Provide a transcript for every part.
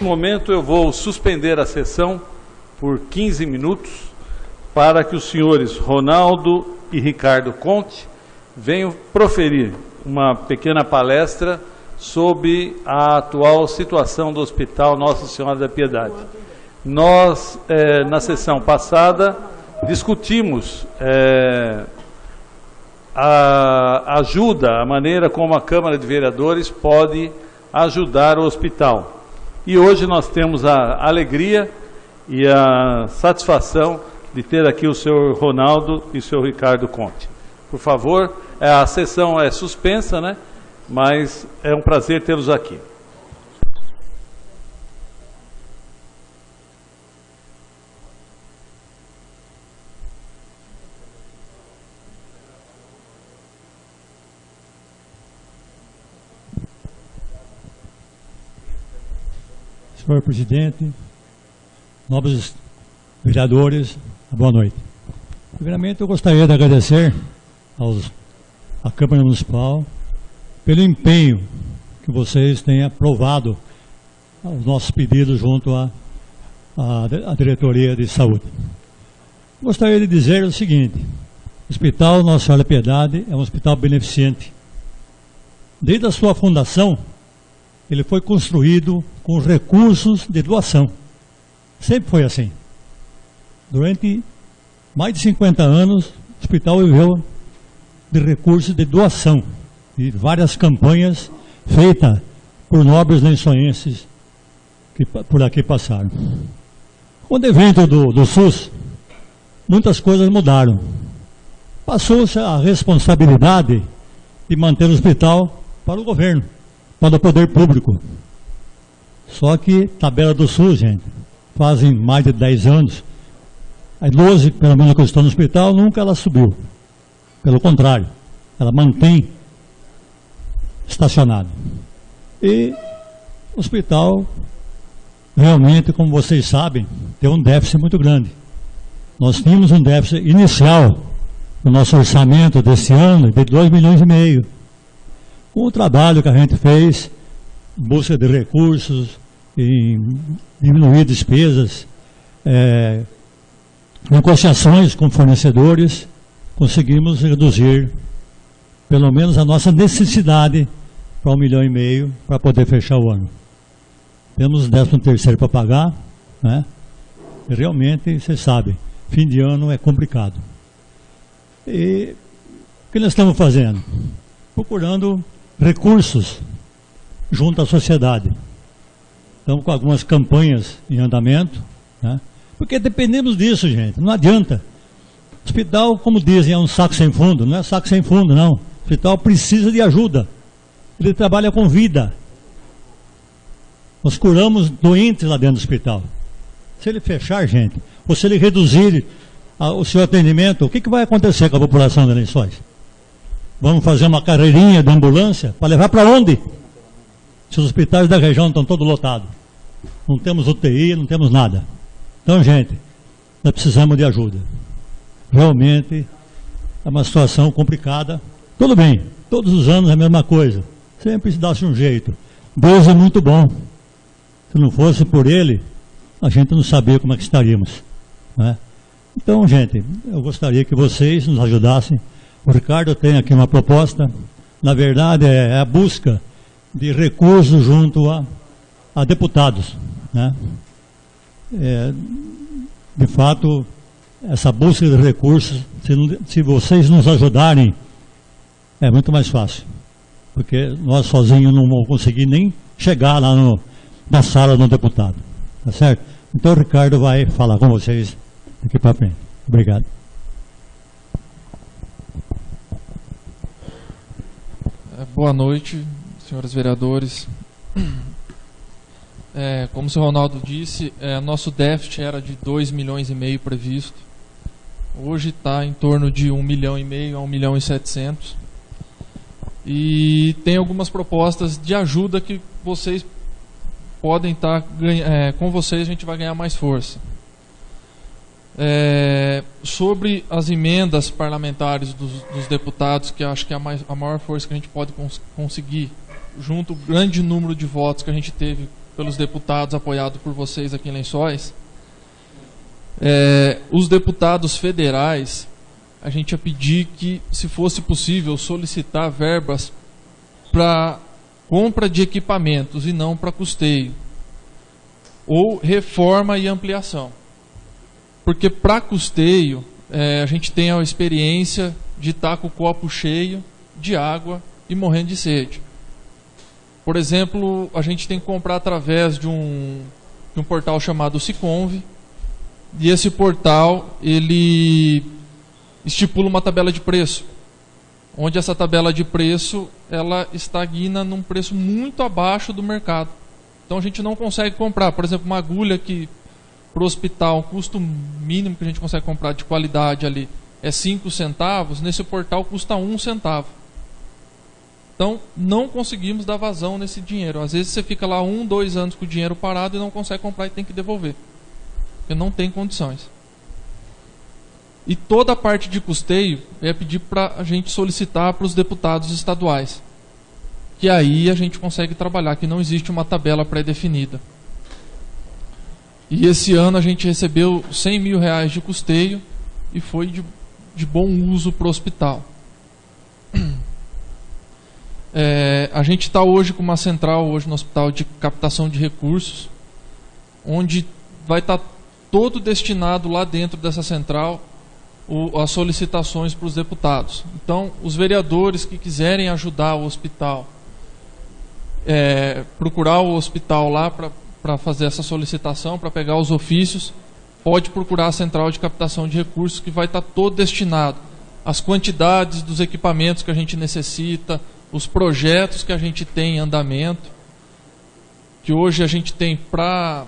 momento eu vou suspender a sessão por 15 minutos para que os senhores Ronaldo e Ricardo Conte venham proferir uma pequena palestra sobre a atual situação do Hospital Nossa Senhora da Piedade. Nós, na sessão passada, discutimos a ajuda, a maneira como a Câmara de Vereadores pode ajudar o hospital. E hoje nós temos a alegria e a satisfação de ter aqui o senhor Ronaldo e o senhor Ricardo Conte. Por favor, a sessão é suspensa, né? Mas é um prazer tê-los aqui. Senhor presidente, nobres vereadores, boa noite. Primeiramente, eu gostaria de agradecer à Câmara Municipal pelo empenho que vocês têm aprovado os nossos pedidos junto à Diretoria de Saúde. Gostaria de dizer o seguinte: o Hospital Nossa Senhora da Piedade é um hospital beneficente. Desde a sua fundação, ele foi construído com recursos de doação. Sempre foi assim. Durante mais de 50 anos, o hospital viveu de recursos de doação, de várias campanhas feitas por nobres lençoenses que por aqui passaram. Com o advento do SUS, muitas coisas mudaram. Passou-se a responsabilidade de manter o hospital para o governo, para o poder público. Só que tabela do SUS, gente, fazem mais de 10 anos, a 12, pelo menos que eu estou no hospital, nunca ela subiu. Pelo contrário, ela mantém estacionado. E o hospital, realmente, como vocês sabem, tem um déficit muito grande. Nós tínhamos um déficit inicial no nosso orçamento desse ano de 2,5 milhões. Com o trabalho que a gente fez, busca de recursos, em diminuir despesas, negociações com fornecedores, conseguimos reduzir pelo menos a nossa necessidade para 1,5 milhão para poder fechar o ano. Temos 13º para pagar, né? E realmente, vocês sabem, fim de ano é complicado. E o que nós estamos fazendo? Procurando recursos junto à sociedade. Estamos com algumas campanhas em andamento, né? Porque dependemos disso, gente, não adianta. O hospital, como dizem, é um saco sem fundo. Não é saco sem fundo, não. O hospital precisa de ajuda. Ele trabalha com vida. Nós curamos doentes lá dentro do hospital. Se ele fechar, gente, ou se ele reduzir o seu atendimento, o que vai acontecer com a população de Lençóis? Vamos fazer uma carreirinha de ambulância para levar para onde? Se os hospitais da região estão todos lotados. Não temos UTI, não temos nada. Então, gente, nós precisamos de ajuda. Realmente é uma situação complicada. Tudo bem, todos os anos é a mesma coisa. Sempre se dá-se um jeito. Deus é muito bom. Se não fosse por Ele, a gente não sabia como é que estaríamos, né? Então, gente, eu gostaria que vocês nos ajudassem. O Ricardo tem aqui uma proposta. Na verdade, é a busca de recursos junto a deputados, né? De fato, essa busca de recursos, se vocês nos ajudarem, é muito mais fácil. Porque nós sozinhos não vamos conseguir nem chegar lá na sala do deputado. Tá certo? Então o Ricardo vai falar com vocês daqui para frente. Obrigado. Boa noite, senhores vereadores. Como o senhor Ronaldo disse, nosso déficit era de 2,5 milhões previsto. Hoje está em torno de 1,5 milhão a 1,7 milhões. E tem algumas propostas de ajuda que vocês podem estar com vocês, a gente vai ganhar mais força. Sobre as emendas parlamentares dos deputados, que acho que é a maior força que a gente pode conseguir, junto ao grande número de votos que a gente teve pelos deputados, apoiado por vocês aqui em Lençóis. Os deputados federais, a gente ia pedir que, se fosse possível, solicitar verbas para compra de equipamentos e não para custeio, ou reforma e ampliação. Porque para custeio, a gente tem a experiência de estar com o copo cheio de água e morrendo de sede. Por exemplo, a gente tem que comprar através de um portal chamado Siconve, e esse portal ele estipula uma tabela de preço, onde essa tabela de preço ela estagna num preço muito abaixo do mercado. Então a gente não consegue comprar, por exemplo, uma agulha que para o hospital, o custo mínimo que a gente consegue comprar de qualidade ali é 5 centavos, nesse portal custa 1 centavo. Então não conseguimos dar vazão nesse dinheiro. Às vezes você fica lá 1, 2 anos com o dinheiro parado e não consegue comprar e tem que devolver, porque não tem condições. E toda a parte de custeio é pedir para a gente solicitar para os deputados estaduais, que aí a gente consegue trabalhar, que não existe uma tabela pré-definida. E esse ano a gente recebeu R$100 mil de custeio e foi de bom uso para o hospital. A gente está hoje com uma central hoje no hospital de captação de recursos, onde vai estar todo destinado lá dentro dessa central as solicitações para os deputados. Então, os vereadores que quiserem ajudar o hospital, procurar o hospital lá para fazer essa solicitação, para pegar os ofícios, pode procurar a central de captação de recursos, que vai estar todo destinado às quantidades dos equipamentos que a gente necessita, os projetos que a gente tem em andamento, que hoje a gente tem para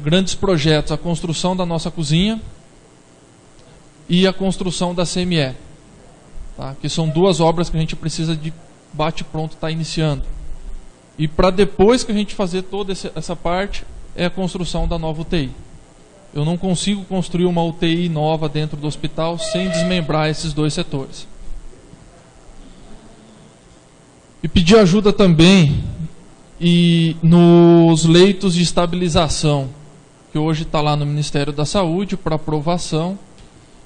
grandes projetos a construção da nossa cozinha e a construção da CME, tá? Que são 2 obras que a gente precisa de bate-pronto estar iniciando. E para depois que a gente fazer toda essa parte, é a construção da nova UTI. Eu não consigo construir uma UTI nova dentro do hospital sem desmembrar esses 2 setores. E pedir ajuda também nos leitos de estabilização, que hoje está lá no Ministério da Saúde para aprovação.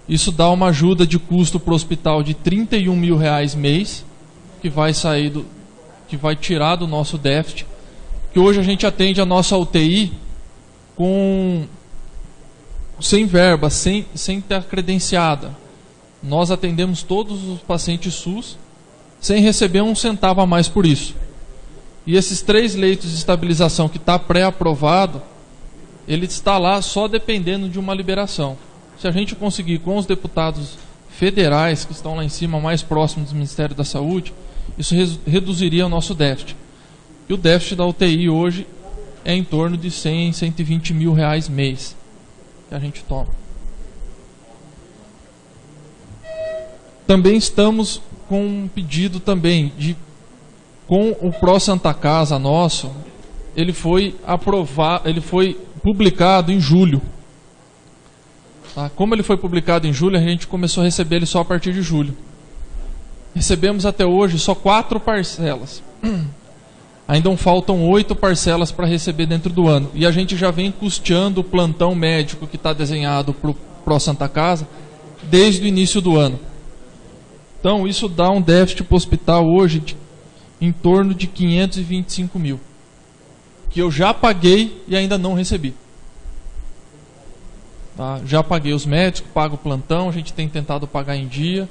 Isso dá uma ajuda de custo para o hospital de R$31 mil mês, que vai tirar do nosso déficit, que hoje a gente atende a nossa UTI sem verba, sem estar credenciada. Nós atendemos todos os pacientes SUS sem receber 1 centavo a mais por isso. E esses 3 leitos de estabilização que está pré-aprovado, ele está lá só dependendo de uma liberação. Se a gente conseguir com os deputados federais que estão lá em cima, mais próximos do Ministério da Saúde, isso reduziria o nosso déficit. E o déficit da UTI hoje é em torno de 100, 120 mil mês que a gente toma. Também estamos com um pedido também com o Pro Santa Casa nosso, ele foi publicado em julho. Tá? Como ele foi publicado em julho, a gente começou a receber ele só a partir de julho. Recebemos até hoje só 4 parcelas. Ainda faltam 8 parcelas para receber dentro do ano. E a gente já vem custeando o plantão médico que está desenhado para o Pro Santa Casa desde o início do ano. Então isso dá um déficit para o hospital hoje em torno de 525 mil. Que eu já paguei e ainda não recebi. Tá? Já paguei os médicos, pago o plantão, a gente tem tentado pagar em dia.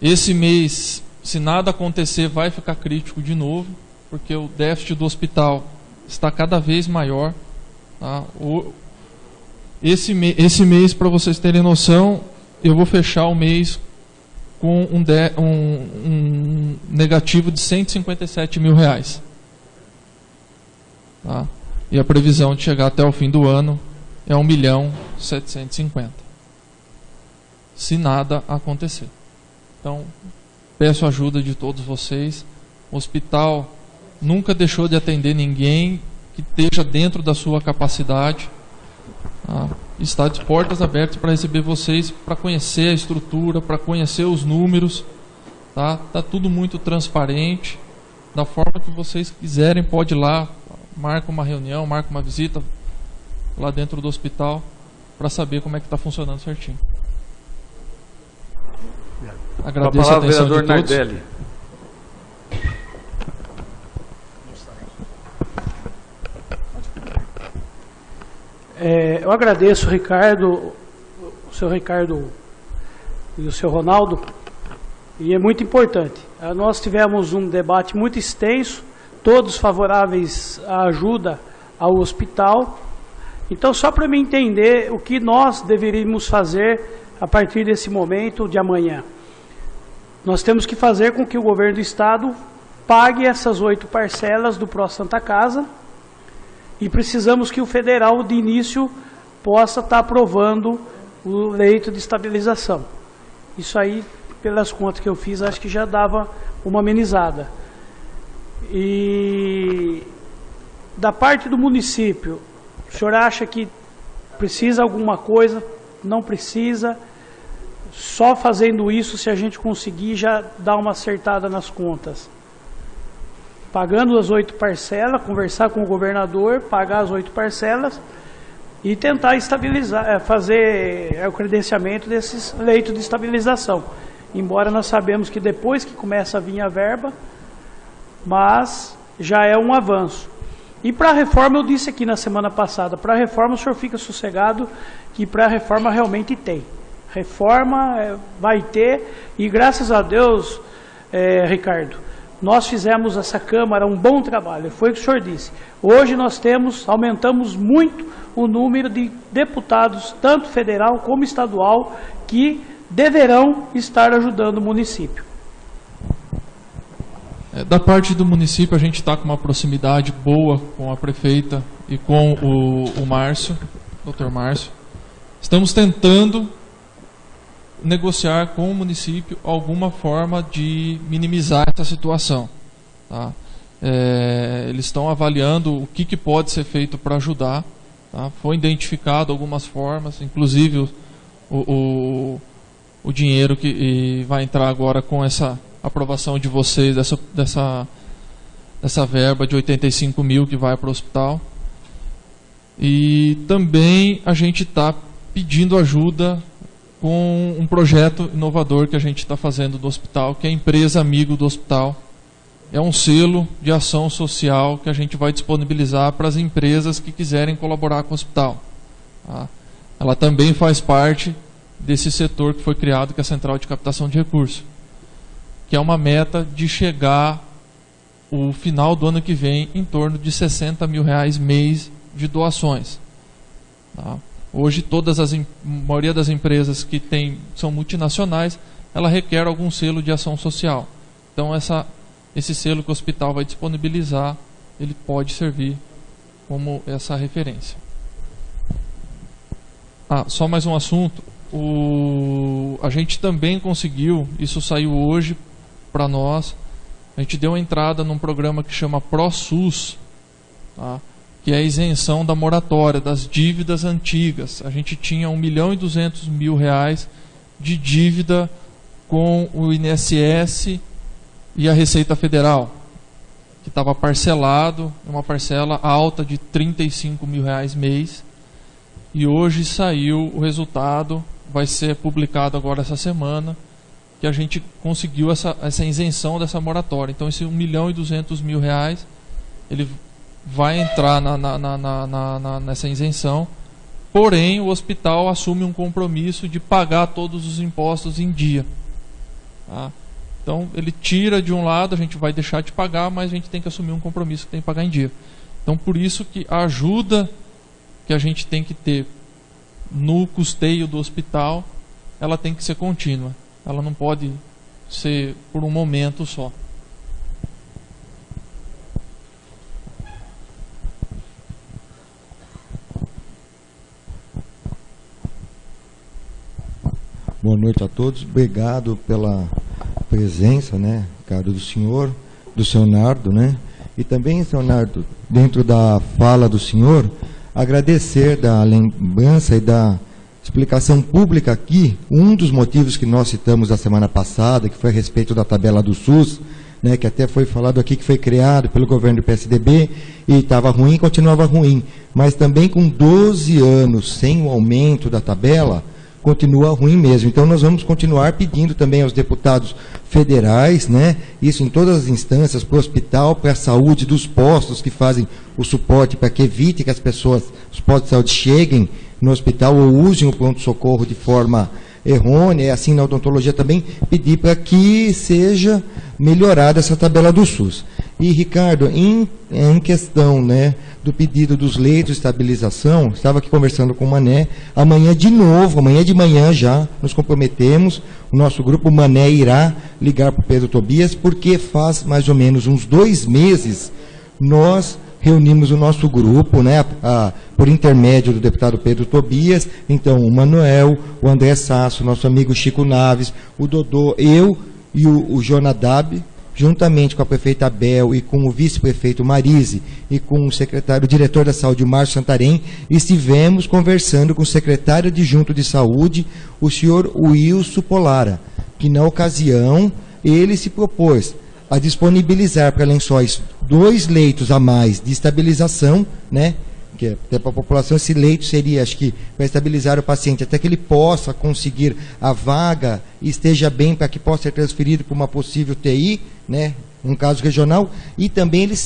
Esse mês, se nada acontecer, vai ficar crítico de novo, porque o déficit do hospital está cada vez maior. Tá? Esse mês, para vocês terem noção, eu vou fechar o mês com um negativo de 157 mil reais. Tá? E a previsão de chegar até o fim do ano é 1.750.000. Se nada acontecer. Então, peço a ajuda de todos vocês. O hospital nunca deixou de atender ninguém que esteja dentro da sua capacidade. Tá? Está de portas abertas para receber vocês, para conhecer a estrutura, para conhecer os números. Tá tudo muito transparente. Da forma que vocês quiserem, pode ir lá marca uma reunião, marca uma visita lá dentro do hospital para saber como é que está funcionando certinho. Agradeço a atenção de todos. Nardelli. Eu agradeço o Ricardo, o seu Ricardo e o seu Ronaldo, e é muito importante. Nós tivemos um debate muito extenso, todos favoráveis à ajuda ao hospital. Então, só para me entender o que nós deveríamos fazer a partir desse momento de amanhã. Nós temos que fazer com que o governo do estado pague essas 8 parcelas do Pro Santa Casa, e precisamos que o federal, de início, possa estar aprovando o leito de estabilização. Isso aí, pelas contas que eu fiz, acho que já dava uma amenizada. E da parte do município, o senhor acha que precisa alguma coisa? Não precisa? Só fazendo isso, se a gente conseguir, já dar uma acertada nas contas. Pagando as 8 parcelas, conversar com o governador, pagar as 8 parcelas e tentar estabilizar, fazer o credenciamento desses leitos de estabilização. Embora nós sabemos que depois que começa a vir a verba, mas já é um avanço. E para a reforma, eu disse aqui na semana passada, para a reforma o senhor fica sossegado que para a reforma realmente tem. Reforma vai ter, e graças a Deus, Ricardo, nós fizemos essa Câmara um bom trabalho, foi o que o senhor disse. Hoje nós aumentamos muito o número de deputados, tanto federal como estadual, que deverão estar ajudando o município. Da parte do município, a gente está com uma proximidade boa com a prefeita e com o Márcio, Dr. Márcio. Estamos tentando negociar com o município alguma forma de minimizar essa situação. Tá? Eles estão avaliando o que pode ser feito para ajudar. Tá? Foi identificado algumas formas, inclusive o dinheiro que vai entrar agora com essa aprovação de vocês, dessa verba de 85 mil que vai para o hospital. E também a gente está pedindo ajuda com um projeto inovador que a gente está fazendo do hospital, que é a Empresa Amigo do Hospital. É um selo de ação social que a gente vai disponibilizar para as empresas que quiserem colaborar com o hospital. Tá? Ela também faz parte desse setor que foi criado, que é a Central de Captação de Recursos, que é uma meta de chegar o final do ano que vem em torno de R$60 mil mês de doações. Tá? Hoje, a maioria das empresas que são multinacionais, ela requer algum selo de ação social. Então, esse selo que o hospital vai disponibilizar, ele pode servir como essa referência. Só mais um assunto. A gente também conseguiu, isso saiu hoje para nós, a gente deu entrada num programa que chama ProSUS, tá? Que é a isenção da moratória, das dívidas antigas. A gente tinha R$1.200.000 de dívida com o INSS e a Receita Federal, que estava parcelado, uma parcela alta de R$35 mil mês, e hoje saiu o resultado, vai ser publicado agora essa semana, que a gente conseguiu essa isenção dessa moratória. Então esse R$1.200.000, ele vai entrar nessa isenção, porém o hospital assume um compromisso de pagar todos os impostos em dia. Tá? Então ele tira de um lado, a gente vai deixar de pagar, mas a gente tem que assumir um compromisso que tem que pagar em dia. Então por isso que a ajuda que a gente tem que ter no custeio do hospital, ela tem que ser contínua. Ela não pode ser por um momento só. Boa noite a todos, obrigado pela presença, né, Ricardo, do senhor Nardo, né, e também, senhor Nardo, dentro da fala do senhor, agradecer da lembrança e da explicação pública aqui, um dos motivos que nós citamos a semana passada, que foi a respeito da tabela do SUS, né, que até foi falado aqui que foi criado pelo governo do PSDB e estava ruim, continuava ruim. Mas também com 12 anos sem o aumento da tabela, continua ruim mesmo. Então nós vamos continuar pedindo também aos deputados federais, né, isso em todas as instâncias, para o hospital, para a saúde dos postos que fazem o suporte, para que evite que as pessoas, os postos de saúde cheguem no hospital ou usem o pronto-socorro de forma errônea, e assim na odontologia também, pedir para que seja melhorada essa tabela do SUS. E, Ricardo, em questão, né, do pedido dos leitos de estabilização, estava aqui conversando com o Mané, amanhã de novo, amanhã de manhã já, nos comprometemos, o nosso grupo Mané irá ligar para o Pedro Tobias, porque faz mais ou menos uns 2 meses, nós reunimos o nosso grupo, né, por intermédio do deputado Pedro Tobias, então o Manuel, o André Sasso, nosso amigo Chico Naves, o Dodô, eu e o Jonadab, juntamente com a prefeita Abel e com o vice-prefeito Marise e com o diretor da saúde, Márcio Santarém, estivemos conversando com o secretário adjunto de saúde, o senhor Wilson Polara, que na ocasião ele se propôs a disponibilizar para Lençóis 2 leitos a mais de estabilização, né? Que até para a população esse leito seria, acho que, para estabilizar o paciente, até que ele possa conseguir a vaga e esteja bem para que possa ser transferido para uma possível TI, né? Um caso regional, e também eles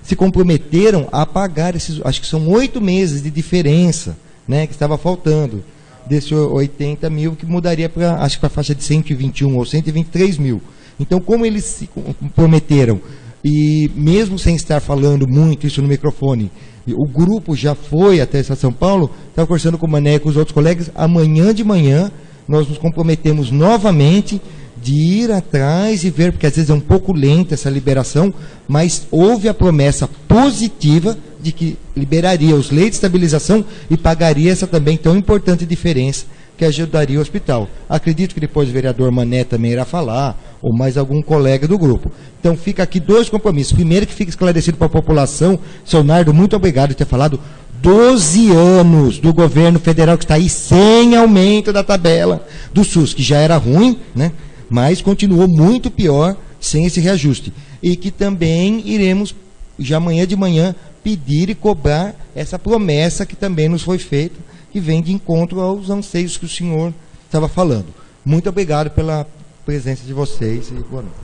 se comprometeram a pagar esses, acho que são 8 meses de diferença, né? Que estava faltando, desse 80 mil, que mudaria para, acho que para a faixa de 121 ou 123 mil. Então, como eles se comprometeram, e mesmo sem estar falando muito isso no microfone, o grupo já foi até São Paulo, estava conversando com o Mané e com os outros colegas, amanhã de manhã nós nos comprometemos novamente de ir atrás e ver, porque às vezes é um pouco lenta essa liberação, mas houve a promessa positiva de que liberaria os leitos de estabilização e pagaria essa também tão importante diferença que ajudaria o hospital. Acredito que depois o vereador Mané também irá falar, ou mais algum colega do grupo. Então fica aqui 2 compromissos. Primeiro, que fique esclarecido para a população, seu Nardo, muito obrigado por ter falado, 12 anos do governo federal que está aí sem aumento da tabela do SUS, que já era ruim, né? Mas continuou muito pior sem esse reajuste. E que também iremos, já amanhã de manhã, pedir e cobrar essa promessa que também nos foi feita, que vem de encontro aos anseios que o senhor estava falando. Muito obrigado pela presença de vocês e boa noite.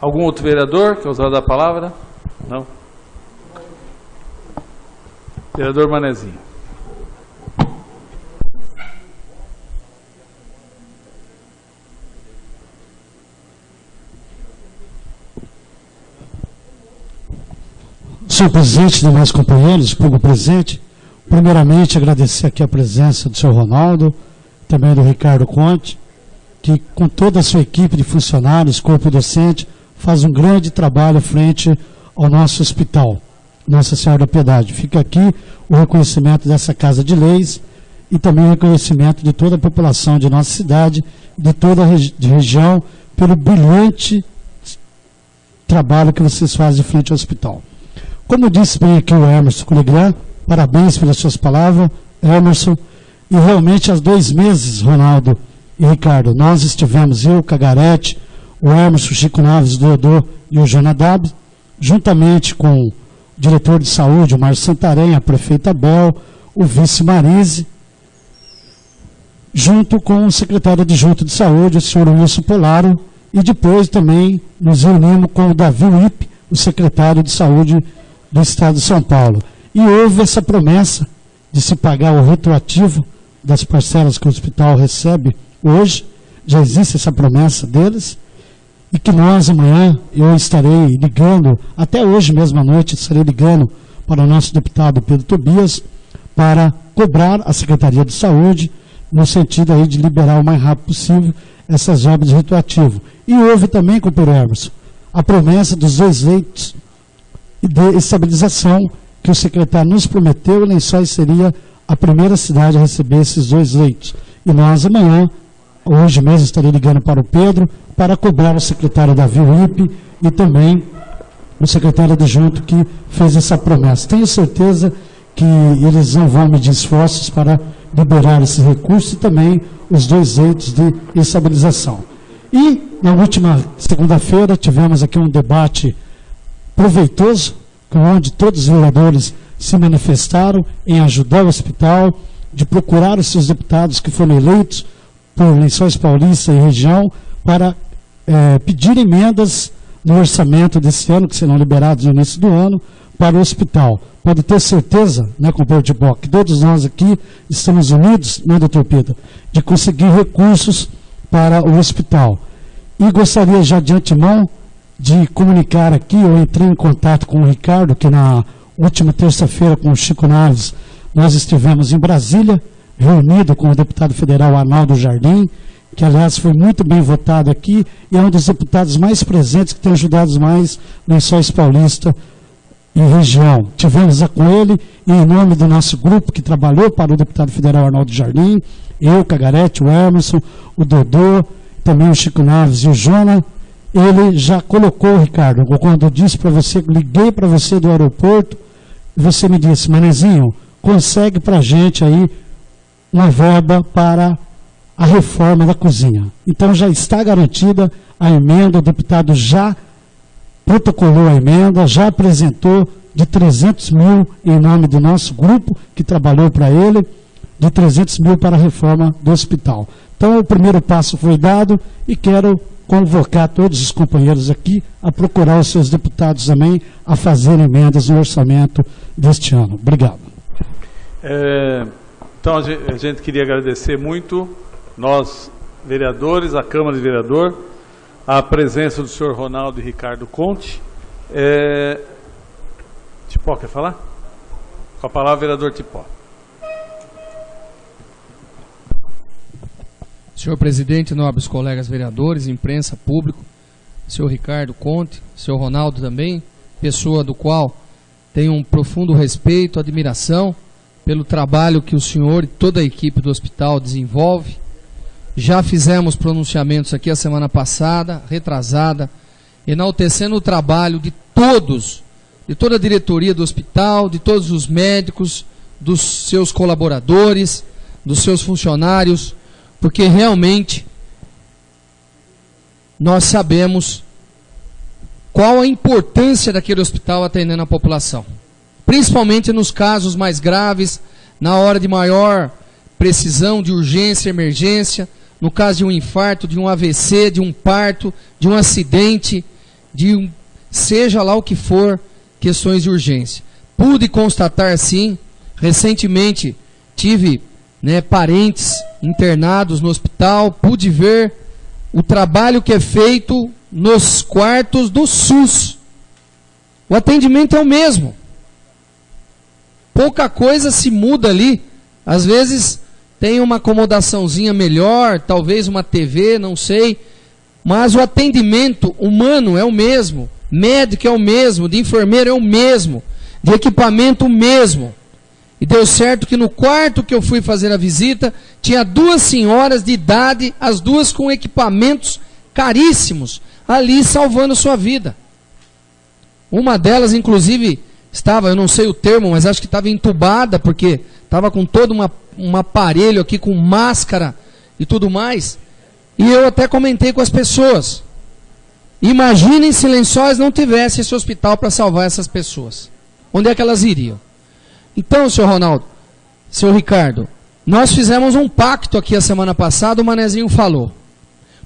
Algum outro vereador quer usar da palavra? Não? Vereador Manezinho. Senhor presidente, demais companheiros, público presente, primeiramente agradecer aqui a presença do senhor Ronaldo, também do Ricardo Conte, que com toda a sua equipe de funcionários, corpo docente, faz um grande trabalho frente ao nosso hospital, Nossa Senhora da Piedade. Fica aqui o reconhecimento dessa Casa de Leis e também o reconhecimento de toda a população de nossa cidade, de toda a região, pelo brilhante trabalho que vocês fazem frente ao hospital. Como disse bem aqui o Emerson Culigran, parabéns pelas suas palavras, Emerson, e realmente há 2 meses, Ronaldo e Ricardo, nós estivemos, eu, Cagarete, o Emerson, o Chico Naves, o Dodô e o Jonadab, juntamente com o diretor de saúde, o Márcio Santarém, a prefeita Bel, o vice Marise, junto com o secretário adjunto de saúde, o senhor Wilson Polaro, e depois também nos reunimos com o Davi Wipp, o secretário de saúde do estado de São Paulo. E houve essa promessa de se pagar o retroativo das parcelas que o hospital recebe hoje, já existe essa promessa deles, e que nós amanhã, eu estarei ligando, até hoje mesmo à noite, estarei ligando para o nosso deputado Pedro Tobias, para cobrar a Secretaria de Saúde, no sentido aí de liberar o mais rápido possível essas obras de retroativo. E houve também, companheiro Emerson, a promessa dos 2 leitos de estabilização que o secretário nos prometeu, e Lençóis seria a primeira cidade a receber esses 2 leitos. E nós amanhã, hoje mesmo, estarei ligando para o Pedro, para cobrar o secretário Davi Wipp e também o secretário adjunto que fez essa promessa. Tenho certeza que eles não vão medir esforços para liberar esses recursos e também os 2 leitos de estabilização. E, na última segunda-feira, tivemos aqui um debate proveitoso, onde todos os vereadores se manifestaram em ajudar o hospital, de procurar os seus deputados que foram eleitos por Lençóis Paulista e região para pedir emendas no orçamento desse ano, que serão liberados no início do ano, para o hospital. Pode ter certeza, né, companheiro de bloco, que todos nós aqui estamos unidos, né, doutor Pedro, de conseguir recursos para o hospital. E gostaria já de antemão de comunicar aqui, eu entrei em contato com o Ricardo, que na última terça-feira com o Chico Naves, nós estivemos em Brasília, reunido com o deputado federal Arnaldo Jardim, que aliás foi muito bem votado aqui, e é um dos deputados mais presentes que tem ajudado mais Lençóis Paulista e região. Tivemos com ele, e em nome do nosso grupo que trabalhou para o deputado federal Arnaldo Jardim, eu, Cagarete, o Emerson, o Dodô, também o Chico Naves e o Jona, ele já colocou, Ricardo, quando eu disse para você, liguei para você do aeroporto, você me disse, Manezinho, consegue para a gente aí uma verba para a reforma da cozinha. Então já está garantida a emenda, o deputado já protocolou a emenda, já apresentou de 300 mil em nome do nosso grupo, que trabalhou para ele, de 300 mil para a reforma do hospital. Então o primeiro passo foi dado e quero convocar todos os companheiros aqui a procurar os seus deputados também a fazer emendas no orçamento deste ano. Obrigado. Então a gente queria agradecer muito, nós vereadores, a Câmara de Vereador, a presença do senhor Ronaldo e Ricardo Conte. Tipó, quer falar? Com a palavra, vereador Tipó. Senhor presidente, nobres colegas vereadores, imprensa, público, senhor Ricardo Conte, senhor Ronaldo também, pessoa do qual tenho um profundo respeito, admiração pelo trabalho que o senhor e toda a equipe do hospital desenvolve. Já fizemos pronunciamentos aqui a semana passada, retrasada, enaltecendo o trabalho de todos, de toda a diretoria do hospital, de todos os médicos, dos seus colaboradores, dos seus funcionários, porque realmente nós sabemos qual a importância daquele hospital atendendo a população. Principalmente nos casos mais graves, na hora de maior precisão, de urgência, emergência, no caso de um infarto, de um AVC, de um parto, de um acidente, seja lá o que for, questões de urgência. Pude constatar, sim, recentemente tive parentes internados no hospital, pude ver o trabalho que é feito nos quartos do SUS. O atendimento é o mesmo. Pouca coisa se muda ali. Às vezes tem uma acomodaçãozinha melhor, talvez uma TV, não sei. Mas o atendimento humano é o mesmo. Médico é o mesmo, de enfermeiro é o mesmo, de equipamento o mesmo. E deu certo que no quarto que eu fui fazer a visita, tinha 2 senhoras de idade, as duas com equipamentos caríssimos, ali salvando sua vida. Uma delas, inclusive, estava, eu não sei o termo, mas acho que estava entubada, porque estava com todo um aparelho aqui, com máscara e tudo mais. E eu até comentei com as pessoas. Imaginem se Lençóis não tivesse esse hospital para salvar essas pessoas. Onde é que elas iriam? Então, senhor Ronaldo, senhor Ricardo, nós fizemos um pacto aqui a semana passada, o Manezinho falou.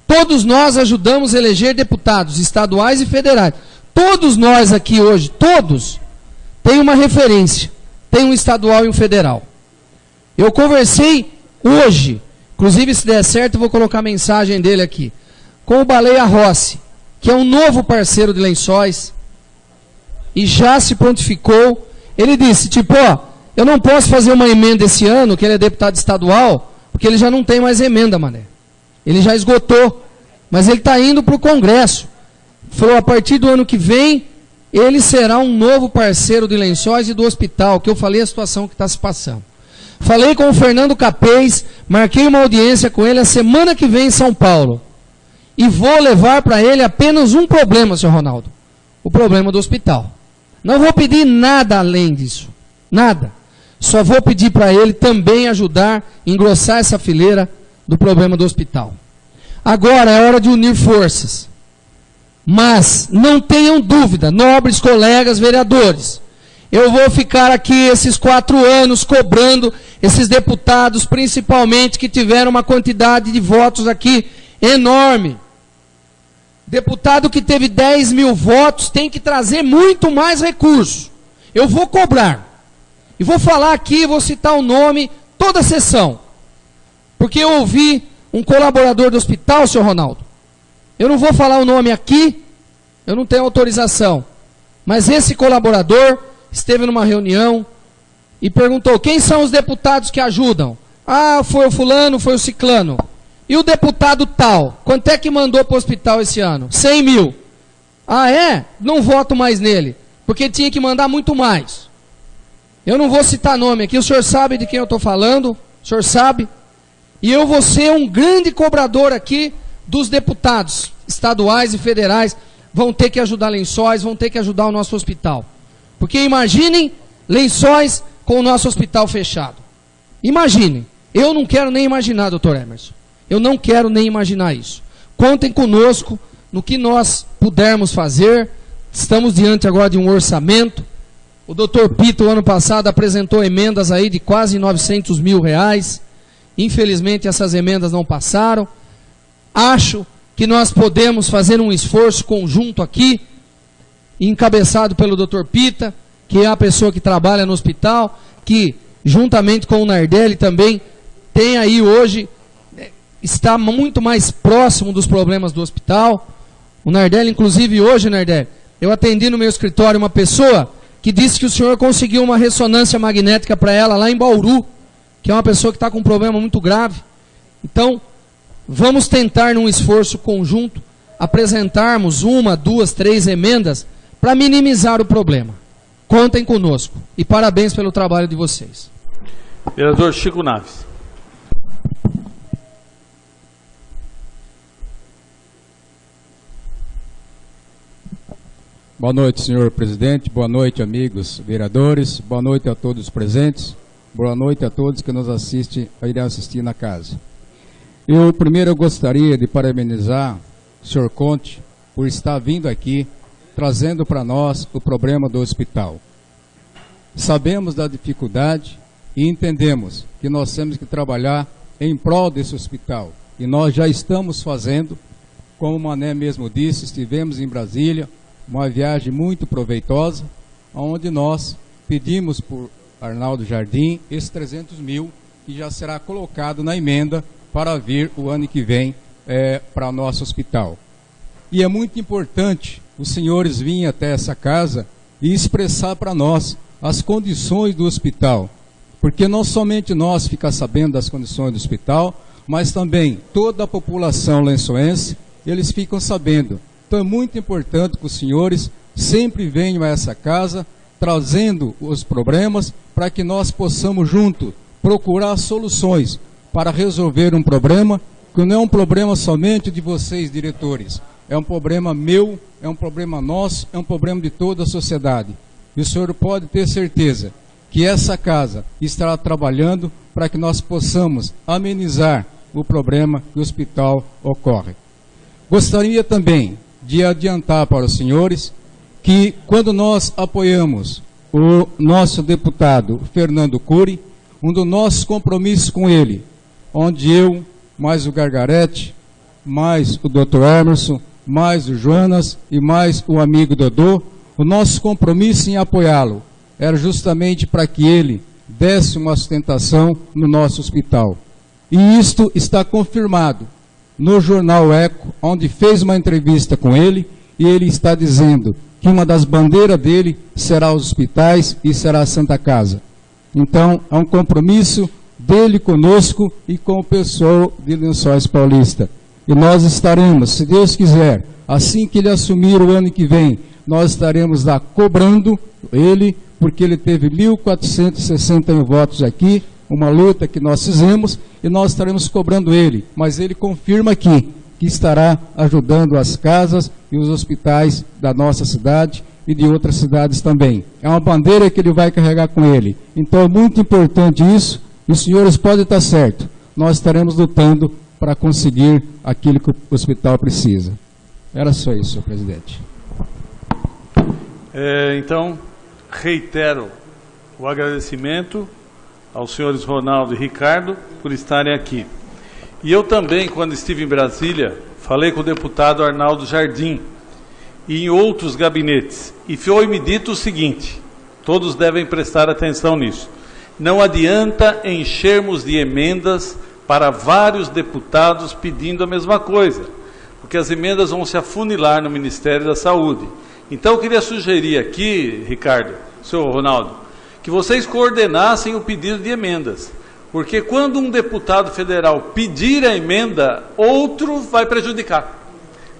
Todos nós ajudamos a eleger deputados estaduais e federais. Todos nós aqui hoje, todos, tem uma referência. Tem um estadual e um federal. Eu conversei hoje, inclusive se der certo eu vou colocar a mensagem dele aqui, com o Baleia Rossi, que é um novo parceiro de Lençóis, e já se prontificou. Ele disse, eu não posso fazer uma emenda esse ano, que ele é deputado estadual, porque ele já não tem mais emenda, mané. Ele já esgotou, mas ele está indo para o Congresso. Falou, a partir do ano que vem, ele será um novo parceiro de Lençóis e do hospital, que eu falei a situação que está se passando. Falei com o Fernando Capês, marquei uma audiência com ele a semana que vem em São Paulo. E vou levar para ele apenas um problema, senhor Ronaldo. O problema do hospital. Não vou pedir nada além disso. Nada. Só vou pedir para ele também ajudar a engrossar essa fileira do problema do hospital. Agora é hora de unir forças. Mas não tenham dúvida, nobres colegas vereadores, eu vou ficar aqui esses 4 anos cobrando esses deputados, principalmente que tiveram uma quantidade de votos aqui enorme. Deputado que teve 10 mil votos tem que trazer muito mais recurso. Eu vou cobrar. E vou falar aqui, vou citar o nome toda a sessão. Porque eu ouvi um colaborador do hospital, senhor Ronaldo. Eu não vou falar o nome aqui, eu não tenho autorização. Mas esse colaborador esteve numa reunião e perguntou, quem são os deputados que ajudam? Ah, foi o fulano, foi o ciclano. E o deputado tal, quanto é que mandou para o hospital esse ano? 100 mil. Ah, é? Não voto mais nele, porque tinha que mandar muito mais. Eu não vou citar nome aqui, o senhor sabe de quem eu estou falando, o senhor sabe. E eu vou ser um grande cobrador aqui dos deputados estaduais e federais, vão ter que ajudar Lençóis, vão ter que ajudar o nosso hospital. Porque imaginem Lençóis com o nosso hospital fechado. Imaginem. Eu não quero nem imaginar, doutor Emerson. Eu não quero nem imaginar isso. Contem conosco no que nós pudermos fazer. Estamos diante agora de um orçamento. O doutor Pito, ano passado, apresentou emendas aí de quase 900 mil reais. Infelizmente, essas emendas não passaram. Acho que nós podemos fazer um esforço conjunto aqui, encabeçado pelo doutor Pita, que é a pessoa que trabalha no hospital, que, juntamente com o Nardelli também, tem aí hoje, está muito mais próximo dos problemas do hospital. O Nardelli, inclusive hoje, Nardelli, eu atendi no meu escritório uma pessoa que disse que o senhor conseguiu uma ressonância magnética para ela lá em Bauru, que é uma pessoa que está com um problema muito grave. Então, vamos tentar, num esforço conjunto, apresentarmos 1, 2, 3 emendas para minimizar o problema. Contem conosco. E parabéns pelo trabalho de vocês. Vereador Chico Naves. Boa noite, senhor presidente. Boa noite, amigos vereadores. Boa noite a todos os presentes. Boa noite a todos que nos assistem, irão assistir na casa. Primeiro gostaria de parabenizar o senhor Conte por estar vindo aqui, trazendo para nós o problema do hospital. Sabemos da dificuldade e entendemos que nós temos que trabalhar em prol desse hospital. E nós já estamos fazendo, como o Mané mesmo disse, estivemos em Brasília, uma viagem muito proveitosa, onde nós pedimos por Arnaldo Jardim esses 300 mil, que já será colocado na emenda para vir o ano que vem para o nosso hospital. E é muito importante os senhores virem até essa casa e expressar para nós as condições do hospital, porque não somente nós ficamos sabendo das condições do hospital, mas também toda a população lençoense, eles ficam sabendo. Então é muito importante que os senhores sempre venham a essa casa, trazendo os problemas, para que nós possamos junto procurar soluções para resolver um problema, que não é um problema somente de vocês, diretores, é um problema meu, é um problema nosso, é um problema de toda a sociedade. E o senhor pode ter certeza que essa casa estará trabalhando para que nós possamos amenizar o problema que o hospital ocorre. Gostaria também de adiantar para os senhores que quando nós apoiamos o nosso deputado Fernando Cury, um dos nossos compromissos com ele, onde eu, mais o Gargarete, mais o Dr. Emerson, mais o Jonas e mais o amigo Dodô, o nosso compromisso em apoiá-lo era justamente para que ele desse uma sustentação no nosso hospital. E isto está confirmado no jornal Eco, onde fez uma entrevista com ele, e ele está dizendo que uma das bandeiras dele será os hospitais e será a Santa Casa. Então, é um compromisso dele conosco e com o pessoal de Lençóis Paulista. E nós estaremos, se Deus quiser, assim que ele assumir o ano que vem, nós estaremos lá cobrando ele, porque ele teve 1.461 votos aqui, uma luta que nós fizemos, e nós estaremos cobrando ele. Mas ele confirma aqui que estará ajudando as casas e os hospitais da nossa cidade e de outras cidades também. É uma bandeira que ele vai carregar com ele. Então é muito importante isso, e os senhores podem estar certos. Nós estaremos lutando para conseguir aquilo que o hospital precisa. Era só isso, senhor presidente. Então, reitero o agradecimento aos senhores Ronaldo e Ricardo por estarem aqui. E eu também, quando estive em Brasília, falei com o deputado Arnaldo Jardim e em outros gabinetes, e foi-me dito o seguinte, todos devem prestar atenção nisso: não adianta enchermos de emendas para vários deputados pedindo a mesma coisa, porque as emendas vão se afunilar no Ministério da Saúde. Então eu queria sugerir aqui, Ricardo, senhor Ronaldo, que vocês coordenassem o pedido de emendas, porque quando um deputado federal pedir a emenda, outro vai prejudicar,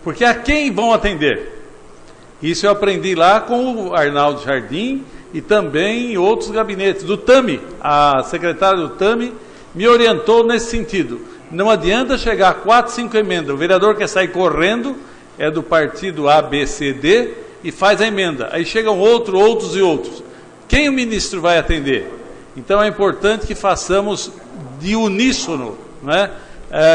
porque a quem vão atender? Isso eu aprendi lá com o Arnaldo Jardim e também em outros gabinetes. Do TAMI, a secretária do TAMI me orientou nesse sentido. Não adianta chegar a 4, 5 emendas. O vereador quer sair correndo, é do partido A, B, C, D, e faz a emenda. Aí chegam outros e outros. Quem o ministro vai atender? Então é importante que façamos de uníssono, né?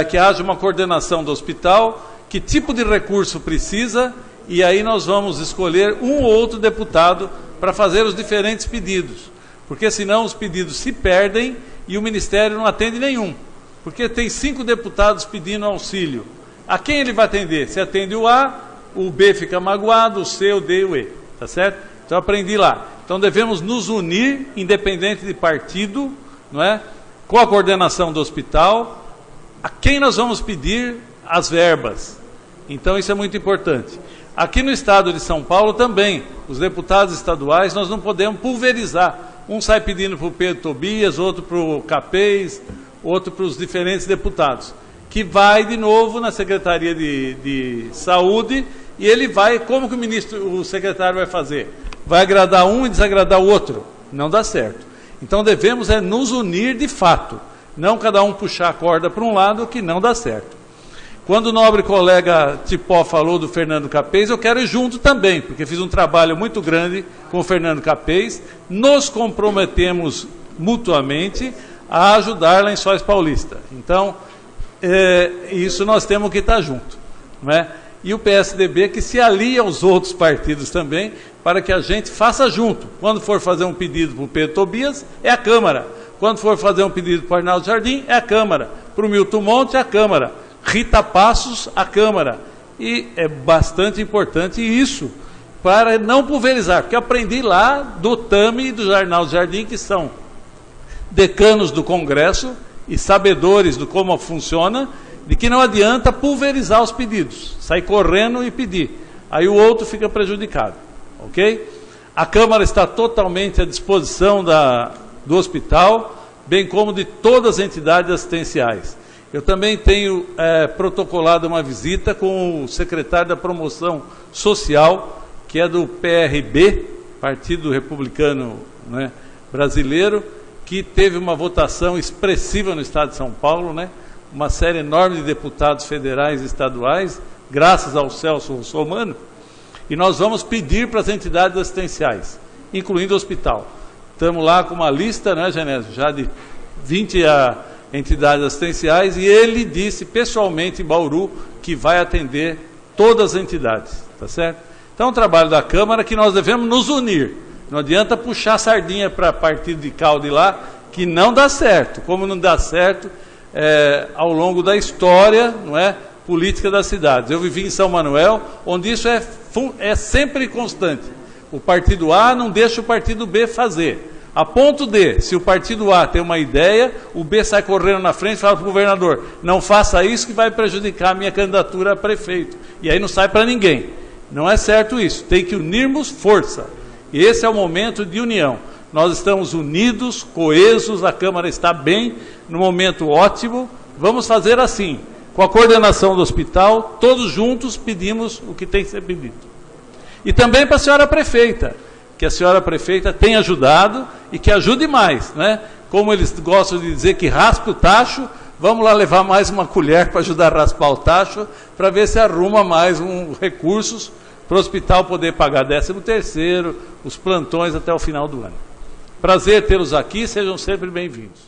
Que haja uma coordenação do hospital, que tipo de recurso precisa, e aí nós vamos escolher um ou outro deputado para fazer os diferentes pedidos, porque senão os pedidos se perdem e o Ministério não atende nenhum, porque tem 5 deputados pedindo auxílio. A quem ele vai atender? Se atende o A, o B fica magoado, o C, o D e o E, tá certo? Então aprendi lá. Então devemos nos unir, independente de partido, não é? Com a coordenação do hospital, a quem nós vamos pedir as verbas. Então isso é muito importante. Aqui no estado de São Paulo também, os deputados estaduais, nós não podemos pulverizar. Um sai pedindo para o Pedro Tobias, outro para o Capês, outro para os diferentes deputados, que vai de novo na Secretaria de Saúde, e ele vai, como que o secretário vai fazer? Vai agradar um e desagradar o outro? Não dá certo. Então devemos nos unir de fato, não cada um puxar a corda para um lado, que não dá certo. Quando o nobre colega Tipó falou do Fernando Capês, eu quero ir junto também, porque fiz um trabalho muito grande com o Fernando Capês, nos comprometemos mutuamente a ajudar Lençóis Paulista. Então, isso nós temos que estar junto, não é? E o PSDB que se alia aos outros partidos também, para que a gente faça junto. Quando for fazer um pedido para o Pedro Tobias, é a Câmara. Quando for fazer um pedido para o Arnaldo Jardim, é a Câmara. Para o Milton Monte, é a Câmara. Rita Passos, a Câmara. E é bastante importante isso, para não pulverizar, porque eu aprendi lá do TAMI e do Arnaldo Jardim, que são decanos do Congresso e sabedores do como funciona, de que não adianta pulverizar os pedidos, sair correndo e pedir. Aí o outro fica prejudicado, ok? A Câmara está totalmente à disposição do hospital, bem como de todas as entidades assistenciais. Eu também tenho protocolado uma visita com o secretário da Promoção Social, que é do PRB, Partido Republicano, né, Brasileiro, que teve uma votação expressiva no estado de São Paulo, né, uma série enorme de deputados federais e estaduais, graças ao Celso Russomano, e nós vamos pedir para as entidades assistenciais, incluindo o hospital. Estamos lá com uma lista, né, Genésio, já de 20 entidades assistenciais, e ele disse pessoalmente em Bauru que vai atender todas as entidades, tá certo? Então é um trabalho da Câmara que nós devemos nos unir. Não adianta puxar a sardinha para partido de caldo lá, que não dá certo, como não dá certo ao longo da história, não é, política das cidades. Eu vivi em São Manuel, onde isso é sempre constante. O partido A não deixa o partido B fazer. A ponto de, se o partido A tem uma ideia, o B sai correndo na frente e fala para o governador, não faça isso que vai prejudicar a minha candidatura a prefeito. E aí não sai para ninguém. Não é certo isso. Tem que unirmos força. E esse é o momento de união. Nós estamos unidos, coesos, a Câmara está bem, no momento ótimo. Vamos fazer assim, com a coordenação do hospital, todos juntos pedimos o que tem que ser pedido. E também para a senhora prefeita, que a senhora prefeita tem ajudado e que ajude mais, né? Como eles gostam de dizer que raspa o tacho, vamos lá levar mais uma colher para ajudar a raspar o tacho, para ver se arruma mais recursos para o hospital poder pagar 13º, os plantões até o final do ano. Prazer tê-los aqui, sejam sempre bem-vindos.